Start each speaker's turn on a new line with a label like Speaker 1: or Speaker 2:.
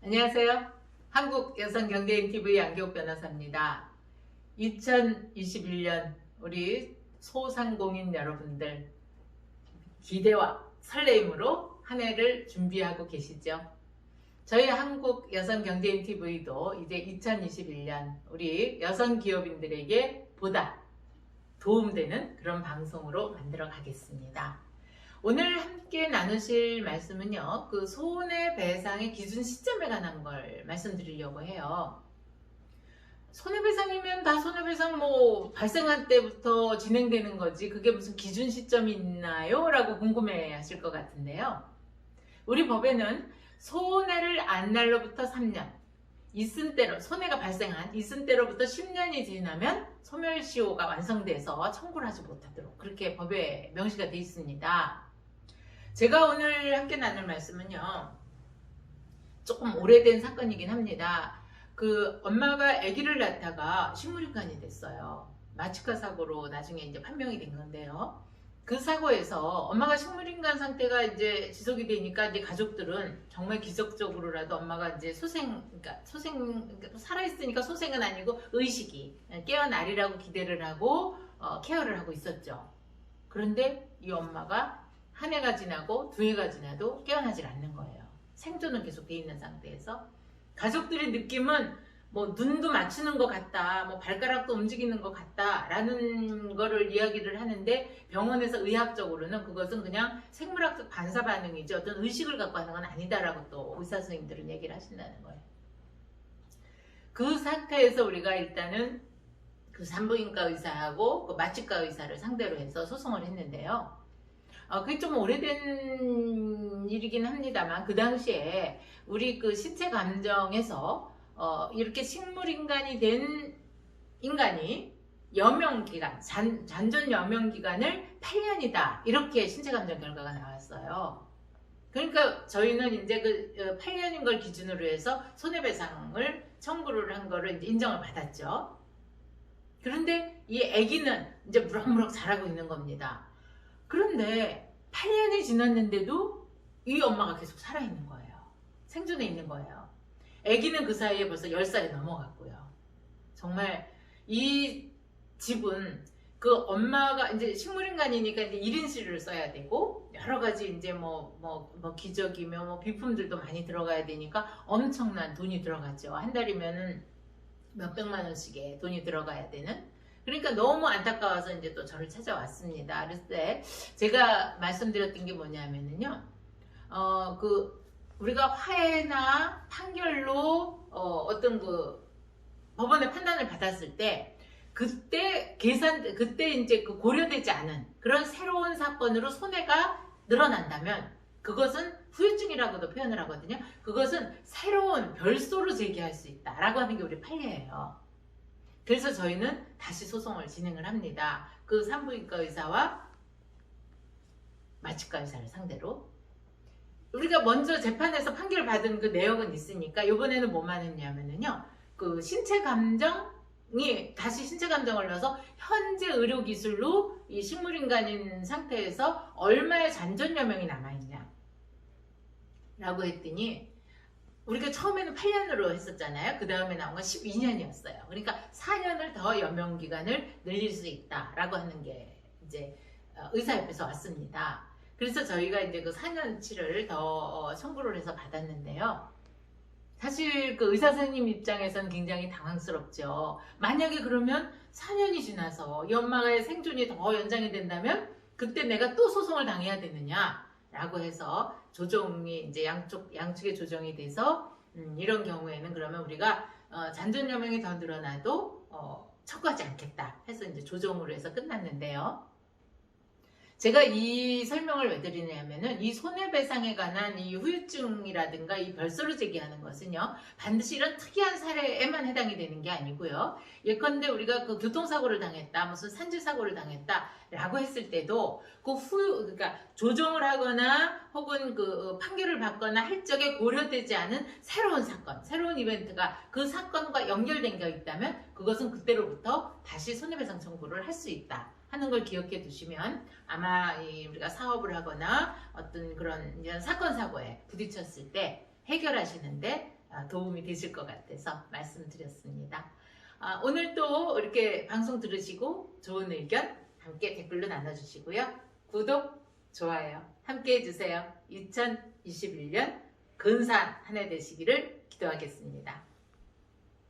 Speaker 1: 안녕하세요. 한국여성경제인TV 양기옥 변호사입니다. 2021년 우리 소상공인 여러분들 기대와 설레임으로 한 해를 준비하고 계시죠? 저희 한국여성경제인TV도 이제 2021년 우리 여성 기업인들에게 보다 도움되는 그런 방송으로 만들어 가겠습니다. 오늘 함께 나누실 말씀은요, 그 손해배상의 기준 시점에 관한 걸 말씀드리려고 해요. 손해배상이면 다 손해배상 발생한 때부터 진행되는 거지 그게 무슨 기준 시점이 있나요? 라고 궁금해 하실 것 같은데요. 우리 법에는 손해를 안 날로부터 3년, 이순대로 손해가 발생한 이순대로부터 10년이 지나면 소멸시효가 완성돼서 청구를 하지 못하도록 그렇게 법에 명시가 되어 있습니다. 제가 오늘 함께 나눌 말씀은요, 조금 오래된 사건이긴 합니다. 그 엄마가 아기를 낳다가 식물인간이 됐어요. 마취과 사고로 나중에 이제 판명이 된 건데요. 그 사고에서 엄마가 식물인간 상태가 이제 지속이 되니까 이제 가족들은 정말 기적적으로라도 엄마가 이제 그러니까 살아있으니까 소생은 아니고 의식이 깨어나리라고 기대를 하고 케어를 하고 있었죠. 그런데 이 엄마가 한 해가 지나고 두 해가 지나도 깨어나질 않는 거예요. 생존은 계속 돼 있는 상태에서 가족들의 느낌은 눈도 맞추는 것 같다, 발가락도 움직이는 것 같다 라는 거를 이야기를 하는데, 병원에서 의학적으로는 그것은 그냥 생물학적 반사 반응이지 어떤 의식을 갖고 하는 건 아니다라고 또 의사 선생님들은 얘기를 하신다는 거예요. 그 상태에서 우리가 일단은 그 산부인과 의사하고 그 마취과 의사를 상대로 해서 소송을 했는데요. 그게 좀 오래된 일이긴 합니다만, 그 당시에 우리 그 신체 감정에서 이렇게 식물인간이 된 인간이 여명기간, 잔존 여명기간을 8년이다 이렇게 신체 감정 결과가 나왔어요. 그러니까 저희는 이제 그 8년인 걸 기준으로 해서 손해배상을 청구를 한 거를 이제 인정을 받았죠. 그런데 이 아기는 이제 무럭무럭 자라고 있는 겁니다. 그런데 8년이 지났는데도 이 엄마가 계속 살아있는 거예요. 생존해 있는 거예요. 아기는 그 사이에 벌써 10살이 넘어갔고요. 정말 이 집은 그 엄마가 이제 식물인간이니까 이제 1인실을 써야 되고, 여러 가지 이제 기저귀며 비품들도 많이 들어가야 되니까 엄청난 돈이 들어가죠. 한 달이면은 몇백만 원씩의 돈이 들어가야 되는. 그러니까 너무 안타까워서 이제 또 저를 찾아왔습니다. 그랬을 때 제가 말씀드렸던 게 뭐냐면은요, 우리가 화해나 판결로 어떤 그 법원의 판단을 받았을 때, 그때 이제 그 고려되지 않은 그런 새로운 사건으로 손해가 늘어난다면 그것은 후유증이라고도 표현을 하거든요. 그것은 새로운 별소로 제기할 수 있다라고 하는 게 우리 판례예요. 그래서 저희는 다시 소송을 진행을 합니다. 그 산부인과 의사와 마취과 의사를 상대로. 우리가 먼저 재판에서 판결을 받은 그 내역은 있으니까 이번에는 뭐만 했냐면요, 그 신체 감정이 다시 신체 감정을 넣어서 현재 의료기술로 이 식물인간인 상태에서 얼마의 잔존 여명이 남아있냐 라고 했더니, 우리가 처음에는 8년으로 했었잖아요. 그 다음에 나온 건 12년이었어요. 그러니까 4년을 더 여명기간을 늘릴 수 있다라고 하는 게 이제 의사협회에서 왔습니다. 그래서 저희가 이제 그 4년치를 더 청구를 해서 받았는데요. 사실 그 의사 선생님 입장에서는 굉장히 당황스럽죠. 만약에 그러면 4년이 지나서 이 엄마의 생존이 더 연장이 된다면 그때 내가 또 소송을 당해야 되느냐 라고 해서 조정이 이제 양측의 조정이 돼서 이런 경우에는 그러면 우리가 잔존 여명이 더 늘어나도 청구하지 않겠다 해서 이제 조정으로 해서 끝났는데요. 제가 이 설명을 왜 드리냐면은, 이 손해배상에 관한 이 후유증이라든가 이 별소를 제기하는 것은요, 반드시 이런 특이한 사례에만 해당이 되는 게 아니고요. 예컨대 우리가 그 교통사고를 당했다, 무슨 산지사고를 당했다 라고 했을 때도 그러니까 조정을 하거나 혹은 그 판결을 받거나 할 적에 고려되지 않은 새로운 사건, 새로운 이벤트가 그 사건과 연결된 게 있다면 그것은 그때로부터 다시 손해배상 청구를 할 수 있다 하는 걸 기억해 두시면, 아마 우리가 사업을 하거나 어떤 그런 이런 사건 사고에 부딪혔을 때 해결하시는데 도움이 되실 것 같아서 말씀드렸습니다. 오늘 또 이렇게 방송 들으시고 좋은 의견 함께 댓글로 나눠주시고요. 구독, 좋아요 함께 해주세요. 2021년 근사한 한 해 되시기를 기도하겠습니다.